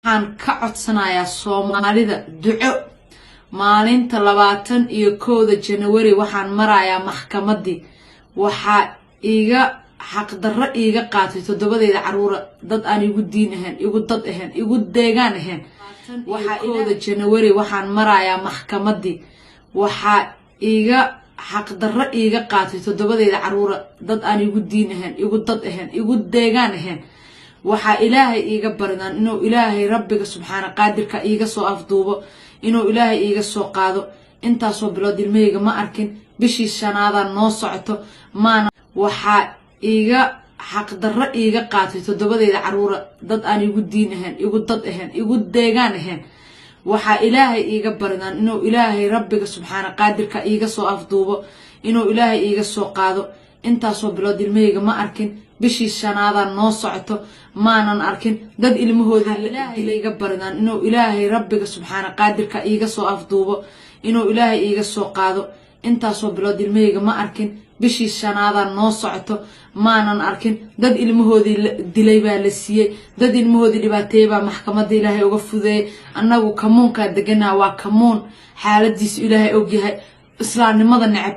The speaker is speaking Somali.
waxaan ka codsanayaa Soomaalida duco maalinta 21 January waxaan marayaa maxkamadii waxa iga xaq darro iga qaatay todobadeeda caruur dad aan igu diin ahayn igu dad ahayn igu deegaan ahayn waxa 1 January waxaan marayaa maxkamadii waxa iga xaq darro iga qaatay todobadeeda caruur dad aan igu diin ahayn igu dad ahayn igu deegaan ahayn waxa ilaahay iga baridaan inuu ilaahay rabbiga subxaana qaadirka iga soo afduubo inuu ilaahay iga soo qaado inta soo bilood ilmeyga ma arkin bishii shanaada noo socoto maana waxa iga xaq darro iga qaatay todobadeeda caruur dad aan igu diin ahayn igu dad ahayn igu deegaan ahayn waxa ilaahay iga baridaan inuu ilaahay rabbiga subxaana qaadirka iga soo afduubo inuu ilaahay iga soo qaado inta soo bilood ilmeyga ma arkin bishii shanaada noo socoto maanan arkin dad ilmahooda ilaahay iga baridaan inuu ilaahay rabbiga subxaana qaadirka iga soo afduubo inuu ilaahay iga soo qaado inta soo bilood ilmeyga ma arkin bishii shanaada noo socoto maanan arkin dad ilmahooda dilay baa la siiyay dad ilmahooda dhibaateey baa maxkamadda ilaahay uga fudeeyay annagu kamuunka deganaa waa kamuun xaaladiis ilaahay og yahay islaamnimada necab